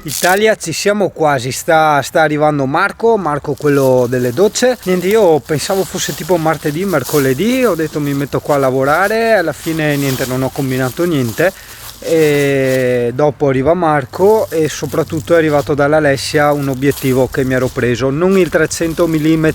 Italia, ci siamo quasi, sta arrivando Marco, quello delle docce. Niente, io pensavo fosse tipo martedì, mercoledì, ho detto mi metto qua a lavorare, alla fine niente, non ho combinato niente. E dopo arriva Marco e soprattutto è arrivato dall'Alessia un obiettivo che mi ero preso, non il 300 mm,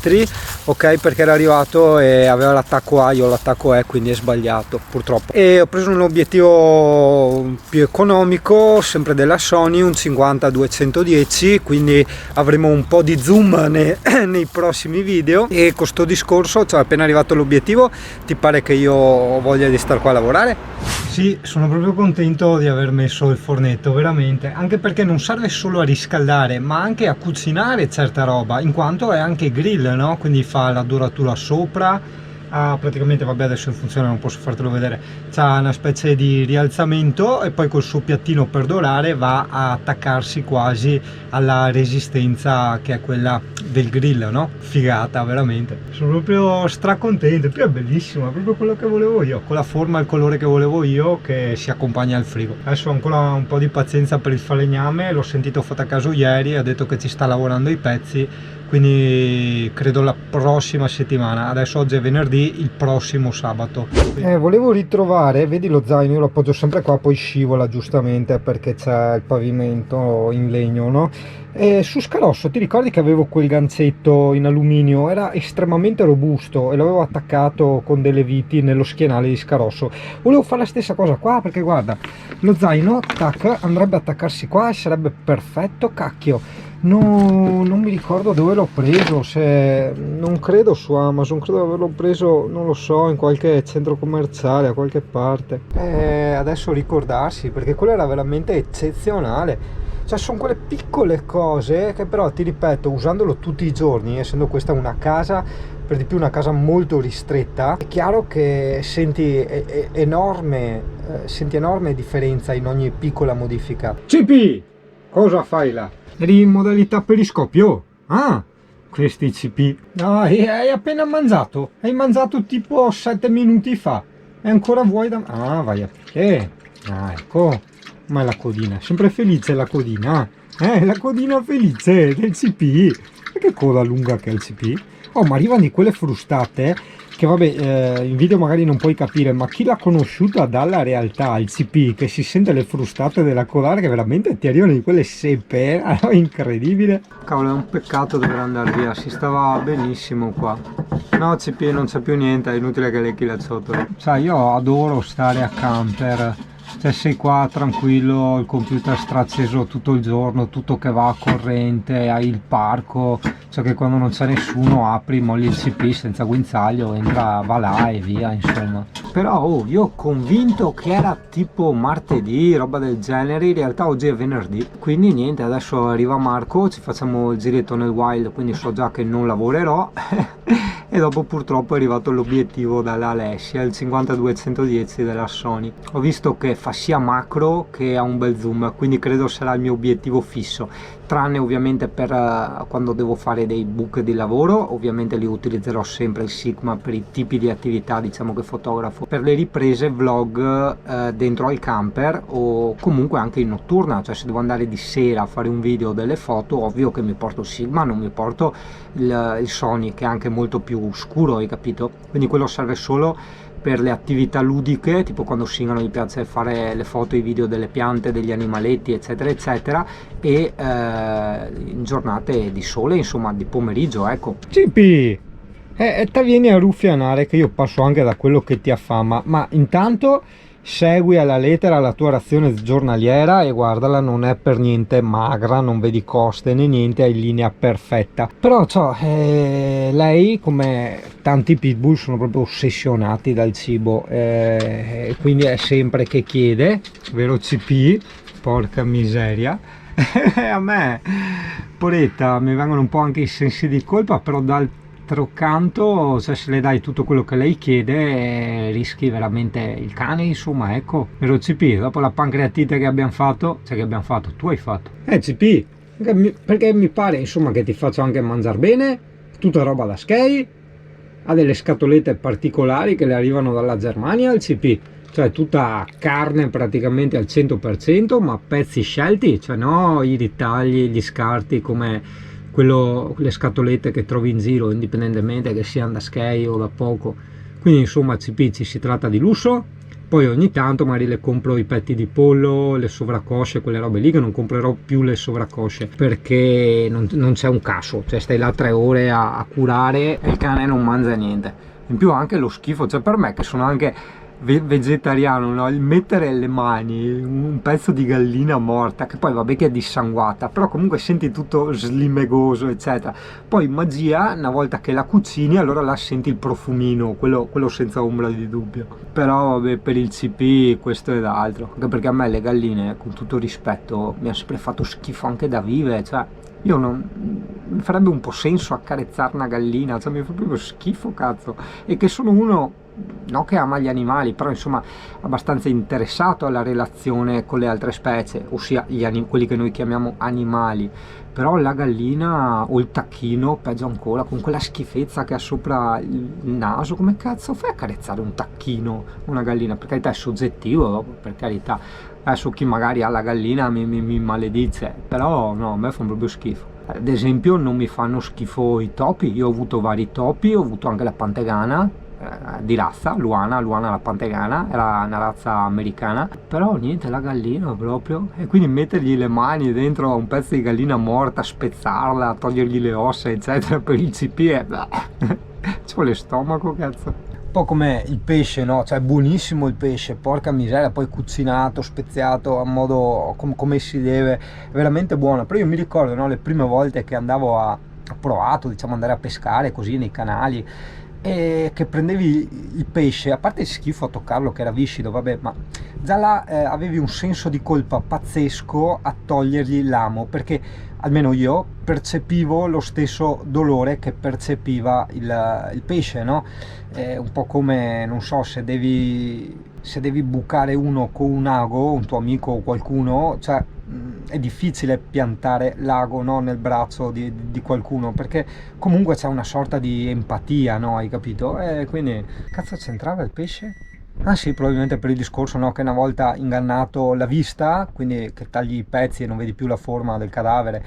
ok, perché era arrivato e aveva l'attacco A, io l'attacco E, quindi è sbagliato purtroppo, e ho preso un obiettivo più economico, sempre della Sony, un 50-210, quindi avremo un po' di zoom nei prossimi video. E con sto discorso, cioè appena arrivato l'obiettivo, ti pare che io ho voglia di star qua a lavorare? Sì, sono proprio contento di aver messo il fornetto, veramente, anche perché non serve solo a riscaldare, ma anche a cucinare certa roba, in quanto è anche grill, no? Quindi fa la doratura sopra, praticamente, vabbè, adesso in funzione non posso fartelo vedere, c'ha una specie di rialzamento e poi col suo piattino per dorare va a attaccarsi quasi alla resistenza che è quella del grill, no? Figata, veramente, sono proprio stracontento, più è bellissimo, è proprio quello che volevo io, con la forma e il colore che volevo io, che si accompagna al frigo. Adesso ho ancora un po' di pazienza per il falegname, l'ho sentito fatto a caso ieri, ha detto che ci sta lavorando i pezzi, quindi credo la prossima settimana. Adesso oggi è venerdì, il prossimo sabato. Volevo ritrovare, vedi lo zaino, io lo appoggio sempre qua, poi scivola giustamente perché c'è il pavimento in legno, no? E su Scarosso ti ricordi che avevo quel ganzetto in alluminio, era estremamente robusto e l'avevo attaccato con delle viti nello schienale di Scarosso. Volevo fare la stessa cosa qua, perché guarda, lo zaino tac, andrebbe a attaccarsi qua e sarebbe perfetto. Cacchio, non mi ricordo dove l'ho preso, se non credo su Amazon, credo di averlo preso, non lo so, in qualche centro commerciale a qualche parte. Adesso ricordarsi, perché quello era veramente eccezionale. Cioè, sono quelle piccole cose che però, ti ripeto, usandolo tutti i giorni, essendo questa una casa, per di più una casa molto ristretta, è chiaro che senti enorme differenza in ogni piccola modifica. CP, cosa fai là? Eri in modalità periscopio? Ah, questi CP. No, hai appena mangiato? Hai mangiato tipo 7 minuti fa. E ancora vuoi da... Ah, vai a... Ah, ecco. Ma è la codina, sempre felice la codina. La codina felice del CP. E che coda lunga che è il CP. Oh, ma arrivano di quelle frustate che vabbè, in video magari non puoi capire, ma chi l'ha conosciuta dalla realtà, il CP, che si sente le frustate della colare, che veramente ti arrivano di quelle seppe, incredibile. Cavolo, è un peccato dover andare via, si stava benissimo qua. No, CP, non c'è più niente, è inutile che lecchi la ciotola. Sai, io adoro stare a camper. Cioè, sei qua tranquillo, il computer stracceso tutto il giorno, tutto che va a corrente, hai il parco, cioè che quando non c'è nessuno apri, molli il CP senza guinzaglio, entra, va là e via, insomma. Però io ho convinto che era tipo martedì, roba del genere, in realtà oggi è venerdì, quindi niente, adesso arriva Marco, ci facciamo il giretto nel wild, quindi so già che non lavorerò. E dopo purtroppo è arrivato l'obiettivo dalla Alessia, il 50-210 della Sony. Ho visto che fa sia macro che ha un bel zoom, quindi credo sarà il mio obiettivo fisso, tranne ovviamente per quando devo fare dei book di lavoro, ovviamente li utilizzerò sempre il Sigma per i tipi di attività, diciamo, che fotografo. Per le riprese vlog dentro al camper o comunque anche in notturna, cioè se devo andare di sera a fare un video o delle foto, ovvio che mi porto il Sigma, non mi porto il Sony, che è anche molto più scuro, hai capito? Quindi quello serve solo per le attività ludiche, tipo quando Singano gli piace fare le foto e i video delle piante, degli animaletti, eccetera eccetera, e in giornate di sole, insomma di pomeriggio, ecco. CP, te vieni a ruffianare che io passo anche da quello che ti affama, ma intanto segui alla lettera la tua razione giornaliera e guardala, non è per niente magra, non vedi coste né niente, è in linea perfetta. Però lei, come tanti pitbull, sono proprio ossessionati dal cibo, quindi è sempre che chiede, vero CP? Porca miseria. A me, poretta, mi vengono un po' anche i sensi di colpa, però d'altro canto, cioè, se le dai tutto quello che lei chiede, rischi veramente il cane, insomma, ecco. Vero CP, dopo la pancreatite che abbiamo fatto, cioè che abbiamo fatto, tu hai fatto. CP, perché mi pare, insomma, che ti faccio anche mangiare bene, tutta roba da Sky, ha delle scatolette particolari che le arrivano dalla Germania, il CP. cioè tutta carne praticamente al 100%, ma pezzi scelti, cioè no i ritagli, gli scarti come le scatolette che trovi in giro, indipendentemente che siano da Sky o da poco. Quindi insomma CP si tratta di lusso. Poi ogni tanto magari le compro i petti di pollo, le sovraccosce, quelle robe lì, che non comprerò più le sovraccosce perché non c'è un caso, cioè stai là 3 ore a curare e il cane non mangia niente. In più anche lo schifo, cioè per me che sono anche vegetariano, no? Il mettere le mani un pezzo di gallina morta, che poi vabbè che è dissanguata, però comunque senti tutto slimegoso eccetera, poi magia una volta che la cucini allora la senti il profumino, quello senza ombra di dubbio. Però vabbè, per il CP questo è d'altro, anche perché a me le galline, con tutto rispetto, mi ha sempre fatto schifo anche da vivere, cioè io non mi farebbe un po' senso accarezzare una gallina, cioè mi fa proprio schifo, cazzo. E che sono uno, no che ama gli animali, però insomma abbastanza interessato alla relazione con le altre specie, ossia quelli che noi chiamiamo animali. Però la gallina o il tacchino, peggio ancora, con quella schifezza che ha sopra il naso, come cazzo fai a accarezzare un tacchino, una gallina? Per carità è soggettivo, per carità. Adesso chi magari ha la gallina mi maledice, però no, a me fanno proprio schifo. Ad esempio non mi fanno schifo i topi, io ho avuto vari topi, ho avuto anche la pantegana, di razza, Luana la pantegana, era una razza americana, però niente, la gallina proprio, e quindi mettergli le mani dentro a un pezzo di gallina morta, spezzarla, togliergli le ossa eccetera per il CP è ci vuole stomaco, cazzo. Un po' come il pesce, no? Cioè buonissimo il pesce, porca miseria, poi cucinato, speziato a modo come si deve, veramente buono. Però io mi ricordo, no, le prime volte che andavo ho provato, diciamo, andare a pescare così nei canali, e che prendevi il pesce, a parte il schifo a toccarlo che era viscido, vabbè, ma già là avevi un senso di colpa pazzesco a togliergli l'amo, perché almeno io percepivo lo stesso dolore che percepiva il pesce, no? Un po' come, non so, se devi bucare uno con un ago, un tuo amico o qualcuno, cioè è difficile piantare l'ago, no, nel braccio di qualcuno, perché comunque c'è una sorta di empatia, no, hai capito? E quindi cazzo c'entrava il pesce? Ah sì, probabilmente per il discorso, no, che una volta ingannato la vista, quindi che tagli i pezzi e non vedi più la forma del cadavere,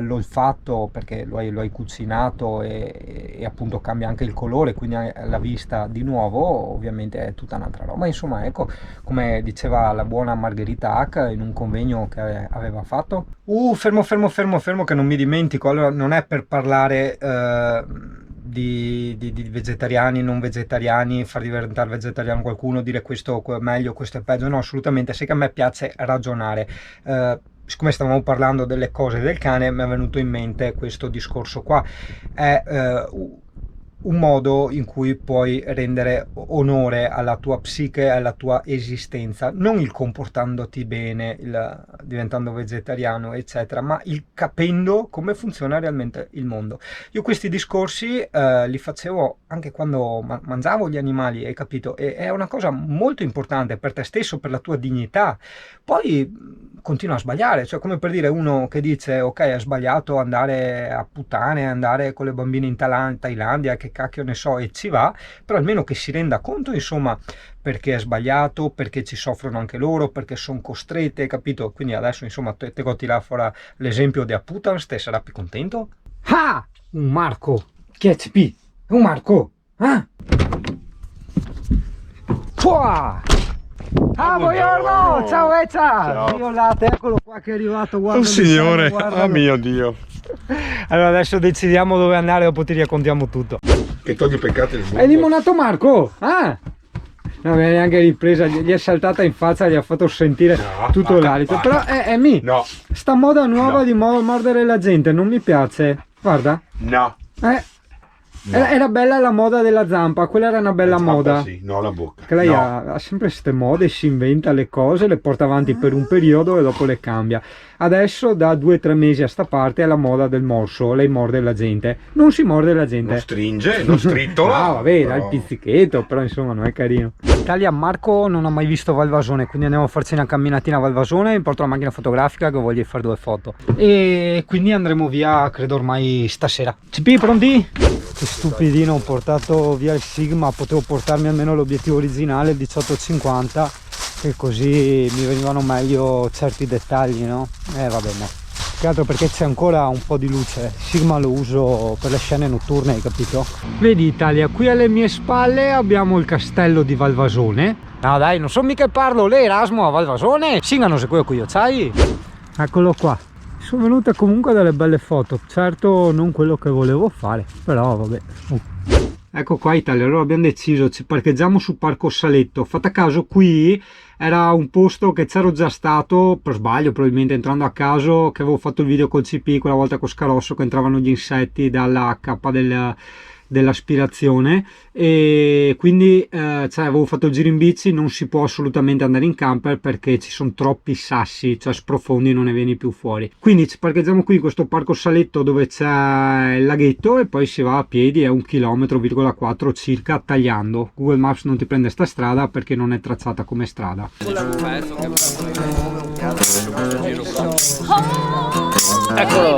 l'olfatto perché lo hai cucinato e appunto cambia anche il colore, quindi la vista di nuovo ovviamente è tutta un'altra roba. Insomma, ecco, come diceva la buona Margherita Hack in un convegno che aveva fatto. Fermo che non mi dimentico, allora non è per parlare di vegetariani, non vegetariani, far diventare vegetariano qualcuno, dire questo è meglio, questo è peggio, no, assolutamente. Sai che a me piace ragionare, siccome stavamo parlando delle cose del cane mi è venuto in mente questo discorso qua. È un modo in cui puoi rendere onore alla tua psiche, alla tua esistenza, non il comportandoti bene, diventando vegetariano eccetera, ma il capendo come funziona realmente il mondo. Io questi discorsi li facevo anche quando mangiavo gli animali, hai capito? E è una cosa molto importante per te stesso, per la tua dignità. Poi continua a sbagliare, cioè come per dire uno che dice ok, ha sbagliato andare a puttane, andare con le bambine in Thailandia, che cacchio ne so, e ci va, però almeno che si renda conto, insomma, perché è sbagliato, perché ci soffrono anche loro, perché sono costrette, capito? Quindi adesso insomma te tirare fuori l'esempio di Apputans, te sarà più contento? Ah! Un Marco! Chi è CP? Un Marco! Ah! Pua! Ah, buongiorno! Ciao Eccia! Violate, eccolo qua che è arrivato, guarda. Un signore, oh mio Dio! Allora adesso decidiamo dove andare, dopo ti raccontiamo tutto. Che togli i peccati del mondo. Hai limonato Marco? Ah! Non è neanche ripresa, gli è saltata in faccia, gli ha fatto sentire tutto l'alito. Però è No. Sta moda nuova di mordere la gente, non mi piace. Guarda. No. No. Era bella la moda della zampa, quella era una bella moda. Sì, no, la bocca. Che lei ha sempre queste mode, si inventa le cose, le porta avanti per un periodo e dopo le cambia. Adesso da 2 o 3 mesi a sta parte è la moda del morso, lei morde la gente. Non si morde la gente. Non stringe, non strittola. Ah, vabbè, dai il pizzichetto, però insomma non è carino. In Italia Marco non ha mai visto Valvasone, quindi andiamo a farci una camminatina a Valvasone, mi porto la macchina fotografica che voglio fare 2 foto. E quindi andremo via, credo ormai stasera. CP, pronti? che stupidino, ho portato via il Sigma, potevo portarmi almeno l'obiettivo originale, il 1850, che così mi venivano meglio certi dettagli, no? Vabbè, ma che altro perché c'è ancora un po' di luce. Sigma lo uso per le scene notturne, hai capito? Vedi Italia, qui alle mie spalle abbiamo il castello di Valvasone. No dai, non so mica parlo, lei Erasmo a Valvasone? Singano se quello qui io c'hai. Eccolo qua. Sono venute comunque delle belle foto, certo non quello che volevo fare, però vabbè. Ecco qua Italia, allora abbiamo deciso, ci parcheggiamo su Parco Saletto. Fate caso, qui era un posto che c'ero già stato, per sbaglio probabilmente entrando a caso, che avevo fatto il video col CP quella volta con Scarosso che entravano gli insetti dalla cappa dell'aspirazione, e quindi avevo fatto il giro in bici. Non si può assolutamente andare in camper perché ci sono troppi sassi, cioè sprofondi, non ne vieni più fuori. Quindi ci parcheggiamo qui in questo Parco Saletto dove c'è il laghetto e poi si va a piedi, è 1,4 km circa, tagliando. Google Maps non ti prende sta strada perché non è tracciata come strada. Eccolo.